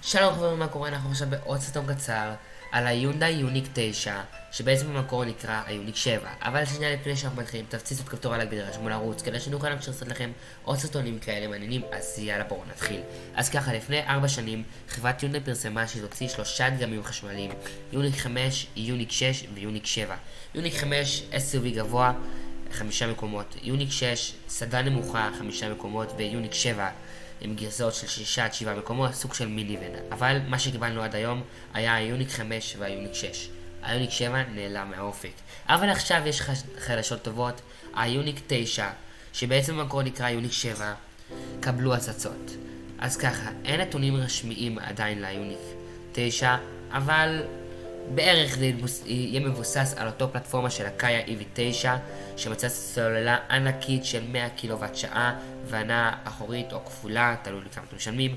שלום חברים, מה קורה? אנחנו עכשיו בעוד סרטון קצר על היונדאי יוניק 9, שבעצם במקור נקרא היוניק 7. אבל שנייה לפני שאנחנו מתחילים, תפציצו את כפתור הלייק ותירשמו לערוץ כדי שנוכל להמשיך לעשות לכם עוד סרטונים כאלה מעניינים. אז יאללה, בואו נתחיל. אז ככה, לפני 4 שנים חברת יונדאי פרסמה שתוציא 3 דגמים חשמליים: יוניק 5, יוניק 6 ויוניק 7. יוניק 5 SUV גבוה 5 מקומות, יוניק 6 סדרה נמוכה 5 מקומות, ויוניק 7 עם גרסאות של 6 עד 7 מקומות, סוג של מיניבן. אבל מה שקיבלנו עד היום היה היוניק 5 והיוניק 6. היוניק 7 נעלם מהאופק. אבל עכשיו יש חדשות טובות: היוניק 9, שבעצם במקור נקרא יוניק 7, קבלו הצצות. אז ככה, אין נתונים רשמיים עדיין ליוניק 9, אבל בערך זה יהיה מבוסס על אותו פלטפורמה של הקאיה EV9, שמצאת סוללה ענקית של 100 קילוואט שעה והנעה אחורית או כפולה, תלוי לכמה אתם משלמים.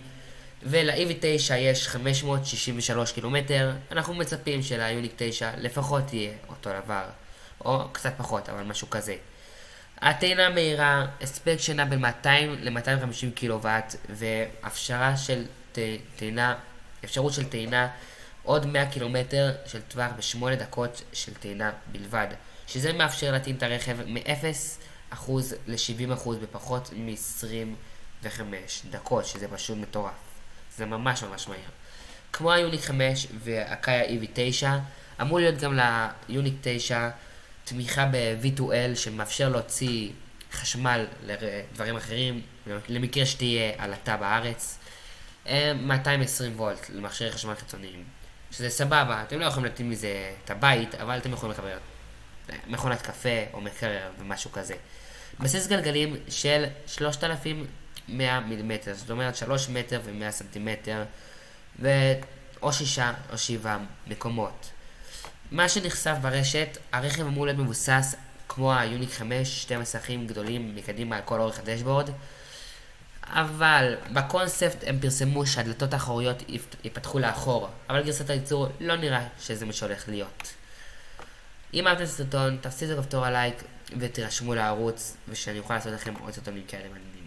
ול-EV9 יש 563 קילומטר. אנחנו מצפים שליוניק 9 לפחות יהיה אותו דבר, או קצת פחות, אבל משהו כזה. הטעינה מהירה, הספק שנע בין 200 ל-250 קילוואט, אפשרות של טעינה עוד 100 קילומטר של טווח ב8 דקות של טעינה בלבד, שזה מאפשר להטעין את הרכב מ-0% ל-70% בפחות מ-25 דקות, שזה פשוט מטורף. זה ממש ממש מהיר. כמו היוניק 5 והקאיה EV9, אמור להיות גם ליוניק 9 תמיכה ב-V2L שמאפשר להוציא חשמל לדברים אחרים, למקרה שתהיה עלטה בארץ. 220 וולט למכשירי חשמל חיצוניים, שזה סבבה. אתם לא יכולים להתאים מזה את הבית, אבל אתם יכולים לקבל מכונת קפה או מקרר ומשהו כזה. בסיס גלגלים של 3100 מילימטר, זאת אומרת 3 מטר ו100 סנטימטר, או 6 או 7 מקומות. מה שנחשף ברשת, הרכב אמור להיות מבוסס כמו היוניק 5, 2 מסכים גדולים מקדימה על כל אורך הדשבורד, אבל בקונספט הם פרסמו שהדלתות האחוריות ייפתחו לאחור, אבל גרסת הייצור לא נראה שזה מה שהולך להיות. אם אהבתם את הסרטון, תפציצו כפתור הלייק ותירשמו לערוץ, ושאני אוכל לעשות לכם עוד סרטונים כאלה מעניינים.